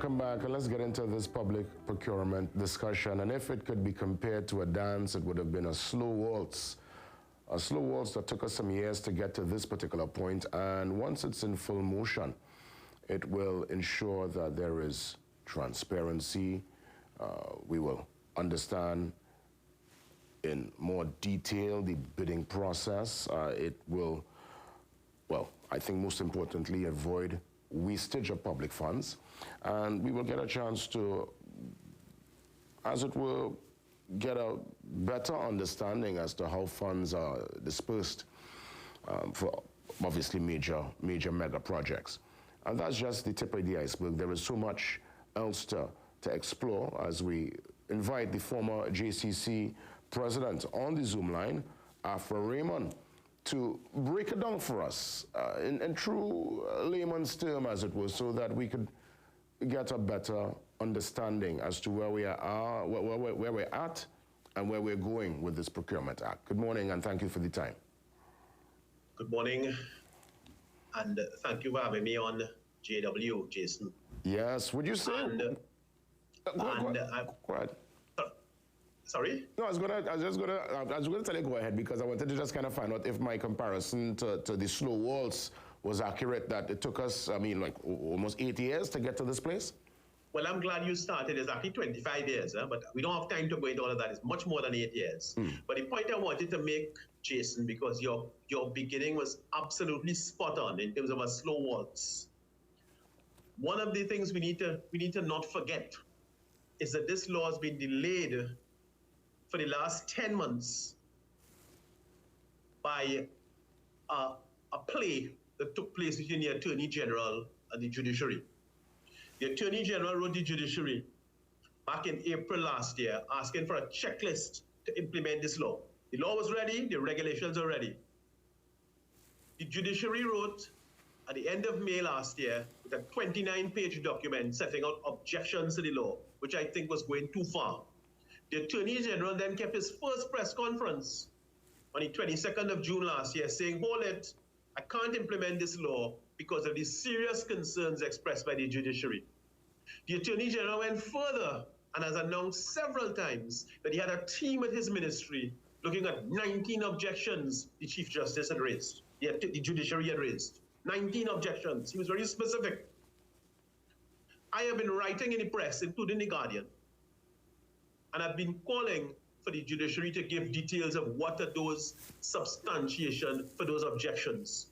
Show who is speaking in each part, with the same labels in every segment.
Speaker 1: welcome back, and let's get into this public procurement discussion. And if it could be compared to a dance, it would have been a slow waltz. A slow waltz that took us some years to get to this particular point, and once it's in full motion, it will ensure that there is transparency. We will understand in more detail the bidding process. It will, well, I think most importantly, avoid wastage of public funds, and we will get a chance to, as it were, get a better understanding as to how funds are dispersed for obviously major mega projects. And that's just the tip of the iceberg. There is so much else to explore as we invite the former JCC president on the Zoom line, Afra Raymond, to break it down for us in true layman's term, as it was, so that we could get a better understanding as to where we are, where we're at, and where we're going with this Procurement Act. Good morning, and thank you for the time. Good morning, and thank you for having me on JW, Jason. Yes, would you say? Go ahead. Sorry? No, I was just gonna tell you go ahead, because I wanted to just kind of find out if my comparison to the slow waltz was accurate, that it took us, I mean, like almost 8 years to get to this place. Well, I'm glad you started. It's actually 25 years, but we don't have time to go into all of that. It's much more than 8 years. But the point I wanted to make, Jason, because your beginning was absolutely spot on in terms of a slow waltz. One of the things we need to not forget is that this law has been delayed for the last 10 months by a play that took place between the Attorney General and the judiciary. The Attorney General wrote the judiciary back in April last year asking for a checklist to implement this law. The law was ready, the regulations are ready. The judiciary wrote at the end of May last year with a 29-page document setting out objections to the law, which I think was going too far. The Attorney General then kept his first press conference on the 22nd of June last year saying, hold it, I can't implement this law because of the serious concerns expressed by the judiciary. The Attorney General went further and has announced several times that he had a team at his ministry looking at 19 objections the Chief Justice had raised, the judiciary had raised. 19 objections. He was very specific. I have been writing in the press, including The Guardian, and I've been calling for the judiciary to give details of what are those substantiation for those objections.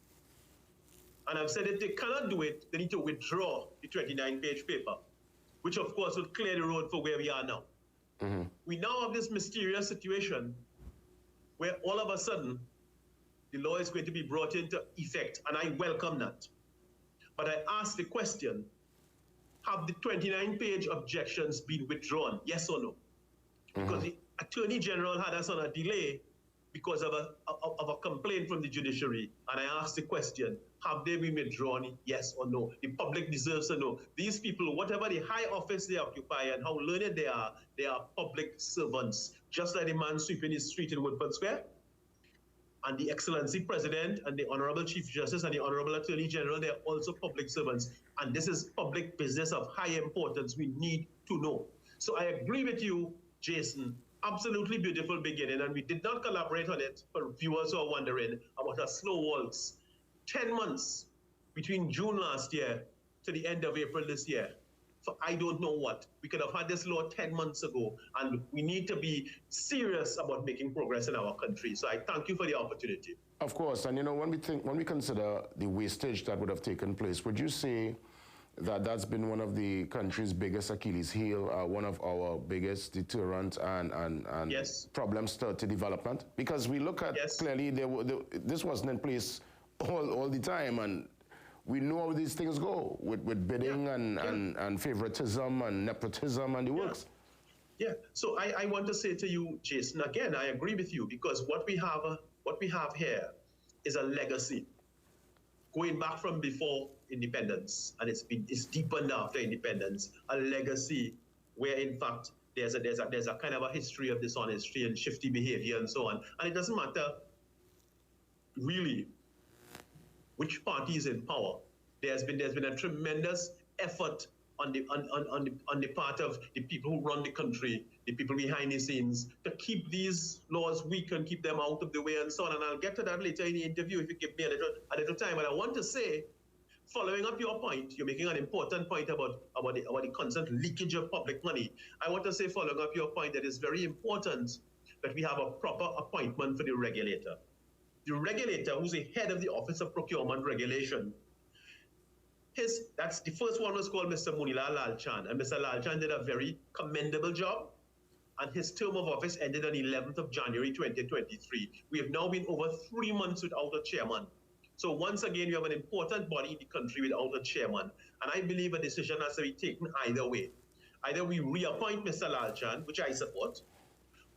Speaker 1: And I've said if they cannot do it, they need to withdraw the 29-page paper, which of course will clear the road for where we are now. We now have this mysterious situation where all of a sudden the law is going to be brought into effect, and I welcome that. But I ask the question, have the 29-page objections been withdrawn, yes or no? Because the Attorney General had us on a delay because of a complaint from the judiciary. And I asked the question, have they been withdrawn, yes or no? The public deserves to know. These people, whatever the high office they occupy and how learned they are public servants, just like the man sweeping his street in Woodford Square. And the Excellency President and the Honorable Chief Justice and the Honorable Attorney General, they're also public servants. And this is public business of high importance. We need to know. So I agree with you, Jason. Absolutely beautiful beginning, and we did not collaborate on it for viewers who are wondering about a slow waltz. 10 months between June last year to the end of April this year. For I don't know what. We could have had this law 10 months ago, and we need to be serious about making progress in our country. So I thank you for the opportunity. Of course, and you know, when we consider the wastage that would have taken place, would you say that that's been one of the country's biggest Achilles heel, one of our biggest deterrent and yes, problems to development? Because we look at, yes, clearly this wasn't in place all the time, and we know how these things go with bidding, yeah, and favoritism and nepotism and the works. Yeah, so I want to say to you, Jason, again, I agree with you, because what we have here is a legacy going back from before independence, and it's deepened after independence, a legacy where in fact there's a kind of a history of dishonesty and shifty behavior and so on. And it doesn't matter really which party is in power. There's been a tremendous effort on the part of the people who run the country, the people behind the scenes, to keep these laws weak and keep them out of the way and so on. And I'll get to that later in the interview if you give me a little time. But I want to say, following up your point, you're making an important point about the constant leakage of public money. I want to say, following up your point, that it's very important that we have a proper appointment for the regulator. The regulator, who's the head of the Office of Procurement Regulation, that's the first one was called Mr. Munila Lalchan, and Mr. Lalchan did a very commendable job, and his term of office ended on 11th of January 2023. We have now been over 3 months without a chairman. So once again, we have an important body in the country without a chairman, and I believe a decision has to be taken either way. Either we reappoint Mr. Lalchan, which I support,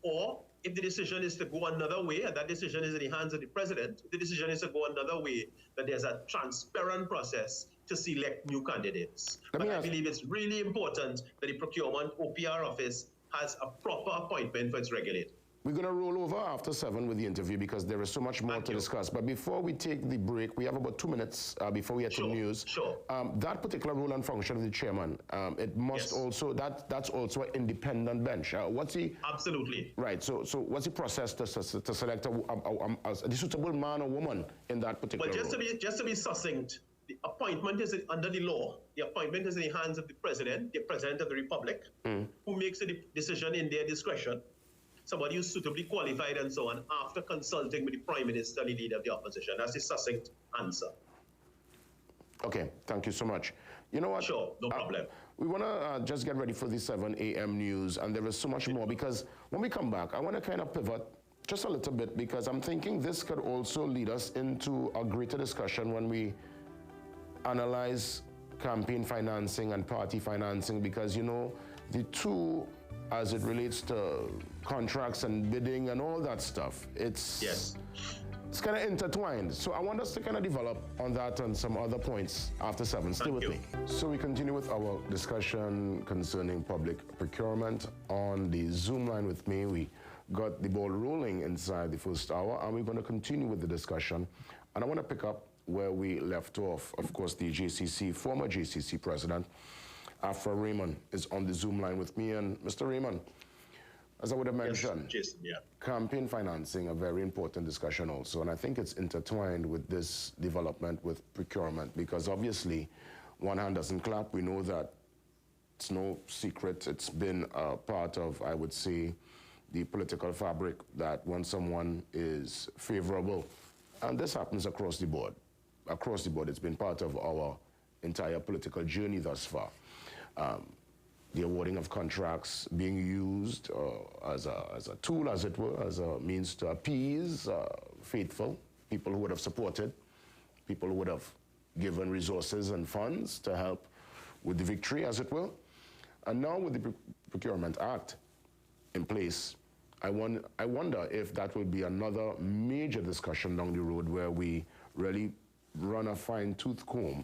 Speaker 1: or if the decision is to go another way, and that decision is in the hands of the president, if the decision is to go another way, that there's a transparent process to select new candidates. But I believe it's really important that the Procurement OPR office has a proper appointment for its regulator.
Speaker 2: We're going to roll over after 7 with the interview because there is so much more to discuss. But before we take the break, we have about 2 minutes before we get to the news.
Speaker 1: Sure.
Speaker 2: That particular role and function of the chairman, it must also, that's also an independent bench. What's the...
Speaker 1: Absolutely.
Speaker 2: Right. So what's the process to select a suitable man or woman in that particular role?
Speaker 1: Just to be succinct, the appointment is under the law. The appointment is in the hands of the President of the Republic, who makes the decision in their discretion. Somebody who's suitably qualified and so on, after consulting with the Prime Minister, the leader of the opposition. That's the succinct answer.
Speaker 2: Okay, thank you so much. You know what?
Speaker 1: Sure, no problem.
Speaker 2: We want to just get ready for the 7 a.m. news, and there is so much more, because when we come back, I want to kind of pivot just a little bit, because I'm thinking this could also lead us into a greater discussion when we analyze campaign financing and party financing, because, you know, the two, as it relates to contracts and bidding and all that stuff, it's kind of intertwined. So I want us to kind of develop on that and some other points after 7. Stay with me. So we continue with our discussion concerning public procurement. On the Zoom line with me, we got the ball rolling inside the first hour, and we're going to continue with the discussion. And I want to pick up where we left off. Of course, the JCC, former JCC president, Afra Raymond, is on the Zoom line with me. And Mr. Raymond, as I would have mentioned,
Speaker 1: Jason,
Speaker 2: campaign financing, a very important discussion also. And I think it's intertwined with this development with procurement, because obviously one hand doesn't clap. We know that it's no secret. It's been a part of, I would say, the political fabric, that when someone is favorable, and this happens across the board. Across the board, it's been part of our entire political journey thus far. The awarding of contracts being used as a tool, as it were, as a means to appease faithful people who would have supported, people who would have given resources and funds to help with the victory, as it were. And now with the Procurement Act in place, I wonder if that will be another major discussion down the road where we really run a fine-tooth comb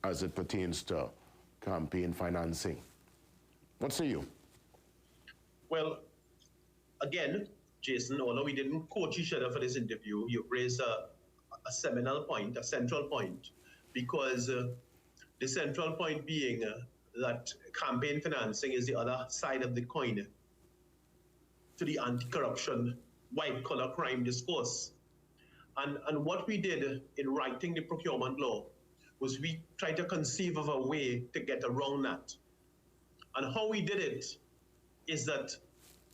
Speaker 2: as it pertains to campaign financing. What say you?
Speaker 1: Well, again, Jason, although we didn't coach each other for this interview, you raised a seminal point, a central point, because the central point being that campaign financing is the other side of the coin to the anti-corruption, white-collar crime discourse. And what we did in writing the procurement law was we tried to conceive of a way to get around that. And how we did it is that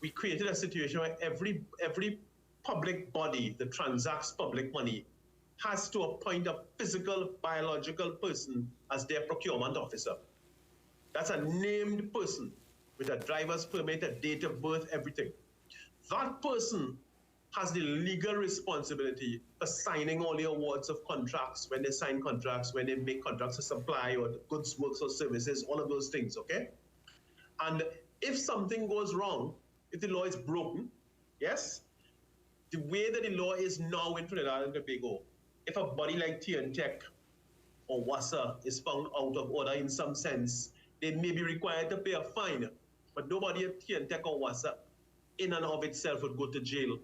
Speaker 1: we created a situation where every public body that transacts public money has to appoint a physical, biological person as their procurement officer. That's a named person with a driver's permit, a date of birth, everything. That person has the legal responsibility for signing all the awards of contracts, when they sign contracts, when they make contracts to supply or goods, works, or services, all of those things, okay? And if something goes wrong, if the law is broken, yes, the way that the law is now in Trinidad and Tobago, if a body like TNTech or WASA is found out of order in some sense, they may be required to pay a fine, but nobody at TNTech or WASA in and of itself would go to jail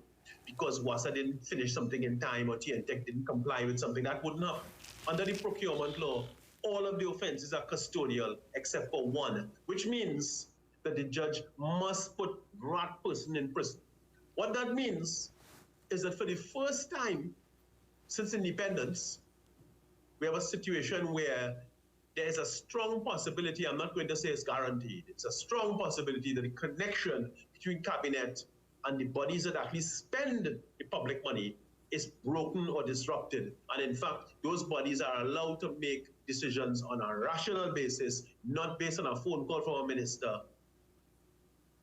Speaker 1: because WASA didn't finish something in time or TNTech didn't comply with something. That wouldn't happen. Under the procurement law, all of the offenses are custodial except for one, which means that the judge must put that person in prison. What that means is that for the first time since independence, we have a situation where there is a strong possibility, I'm not going to say it's guaranteed, it's a strong possibility that the connection between cabinet and the bodies that actually spend the public money is broken or disrupted. And in fact, those bodies are allowed to make decisions on a rational basis, not based on a phone call from a minister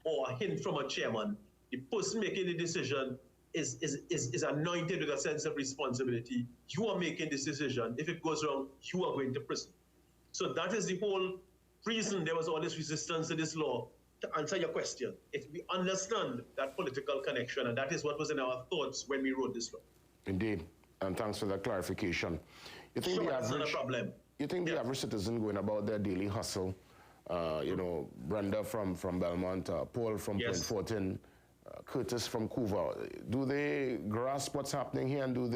Speaker 1: or a hint from a chairman. The person making the decision is anointed with a sense of responsibility. You are making this decision. If it goes wrong, you are going to prison. So that is the whole reason there was all this resistance to this law. To answer your question, if we understand that political connection, and that is what was in our thoughts when we wrote this law.
Speaker 2: Indeed, and thanks for that clarification. You think the average,
Speaker 1: that's not a problem.
Speaker 2: You think the average citizen going about their daily hustle, you know, Brenda from Belmont, Paul from Point Fortin, Curtis from Couva, do they grasp what's happening here, and do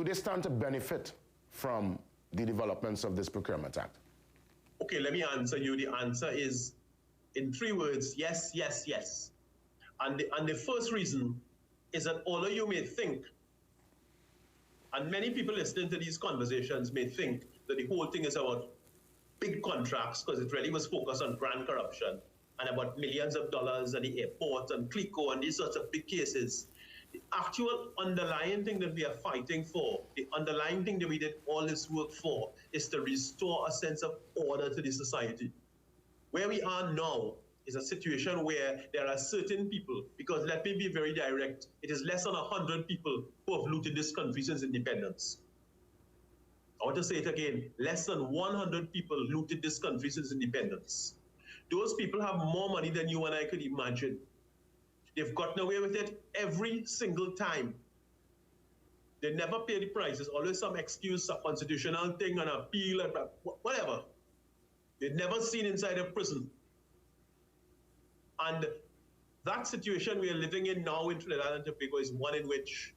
Speaker 2: they stand to benefit from the developments of this Procurement Act?
Speaker 1: Okay, let me answer you. The answer is, in 3 words, yes, yes, yes. And the first reason is that although you may think, and many people listening to these conversations may think that the whole thing is about big contracts, because it really was focused on grand corruption and about millions of dollars at the airport and CLICO and these sorts of big cases. The actual underlying thing that we are fighting for, the underlying thing that we did all this work for, is to restore a sense of order to the society. Where we are now is a situation where there are certain people, because let me be very direct, it is less than 100 people who have looted this country since independence. I want to say it again, less than 100 people looted this country since independence. Those people have more money than you and I could imagine. They've gotten away with it every single time. They never pay the price. There's always some excuse, a constitutional thing, an appeal, and whatever. They've never seen inside a prison. And that situation we are living in now in Trinidad and Tobago is one in which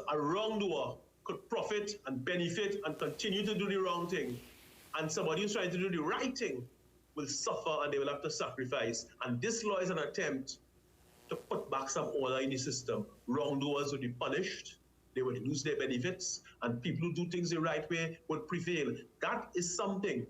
Speaker 1: a wrongdoer could profit and benefit and continue to do the wrong thing. And somebody who's trying to do the right thing will suffer and they will have to sacrifice. And this law is an attempt to put back some order in the system. Wrongdoers would be punished, they would lose their benefits, and people who do things the right way would prevail. That is something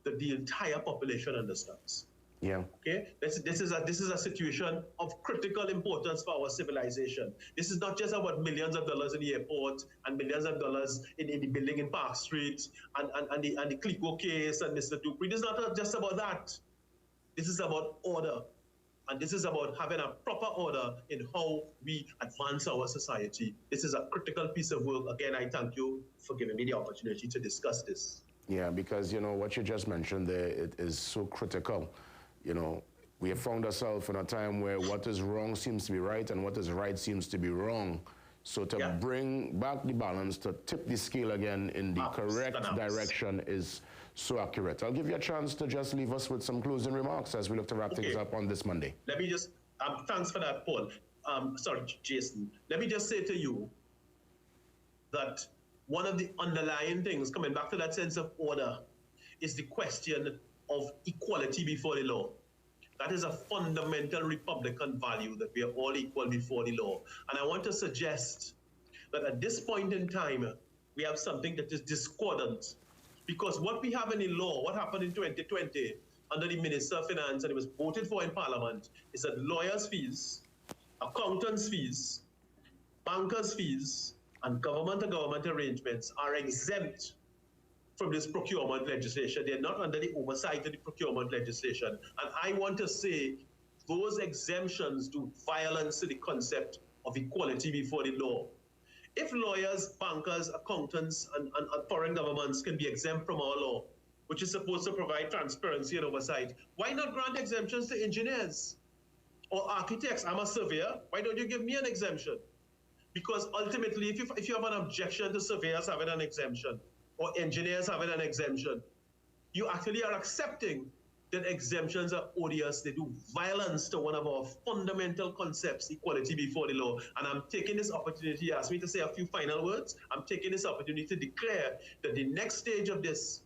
Speaker 1: that the entire population understands.
Speaker 2: Yeah.
Speaker 1: Okay. This is a situation of critical importance for our civilization. This is not just about millions of dollars in the airport and millions of dollars in the building in Park Street and the CLICO case and Mr. Dupree. This is not just about that. This is about order. And this is about having a proper order in how we advance our society. This is a critical piece of work. Again, I thank you for giving me the opportunity to discuss this.
Speaker 2: Yeah, because, you know, what you just mentioned there, it is so critical. You know, we have found ourselves in a time where what is wrong seems to be right and what is right seems to be wrong. So to bring back the balance, to tip the scale again in the correct direction is so accurate. I'll give you a chance to just leave us with some closing remarks as we look to wrap things up on this Monday.
Speaker 1: Let me just, thanks for that, Paul. Sorry, Jason. Let me just say to you that one of the underlying things, coming back to that sense of order, is the question of equality before the law. That is a fundamental Republican value, that we are all equal before the law. And I want to suggest that at this point in time, we have something that is discordant. Because what we have in the law, what happened in 2020 under the Minister of Finance, and it was voted for in Parliament, is that lawyers' fees, accountants' fees, bankers' fees, and government-to-government arrangements are exempt from this procurement legislation. They're not under the oversight of the procurement legislation. And I want to say those exemptions do violence to the concept of equality before the law. If lawyers, bankers, accountants, and foreign governments can be exempt from our law, which is supposed to provide transparency and oversight, why not grant exemptions to engineers or architects? I'm a surveyor. Why don't you give me an exemption? Because ultimately, if you have an objection to surveyors having an exemption, or engineers having an exemption, you actually are accepting that exemptions are odious. They do violence to one of our fundamental concepts, equality before the law. And I'm taking this opportunity, you asked me to say a few final words. I'm taking this opportunity to declare that the next stage of this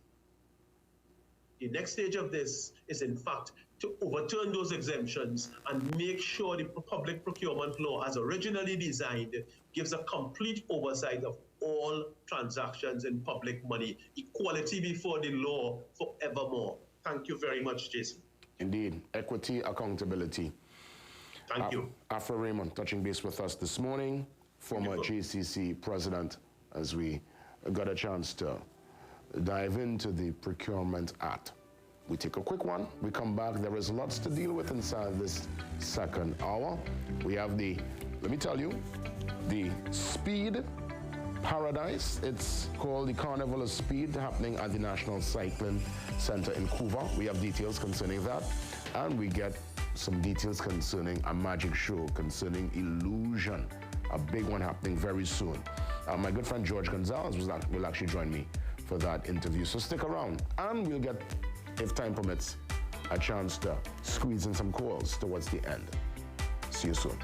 Speaker 1: The next stage of this is, in fact, to overturn those exemptions and make sure the public procurement law, as originally designed, gives a complete oversight of all transactions in public money, equality before the law forevermore. Thank you very much, Jason.
Speaker 2: Indeed, equity, accountability.
Speaker 1: Thank you.
Speaker 2: Afra Raymond touching base with us this morning, former JCC president, as we got a chance to dive into the Procurement Act. We take a quick one. We come back. There is lots to deal with inside this second hour. We have the, let me tell you, the Speed Paradise. It's called the Carnival of Speed, happening at the National Cycling Center in Couva. We have details concerning that. And we get some details concerning a magic show concerning illusion. A big one happening very soon. My good friend George Gonzalez will actually join me for that interview. So stick around, and we'll get, if time permits, a chance to squeeze in some calls towards the end. See you soon.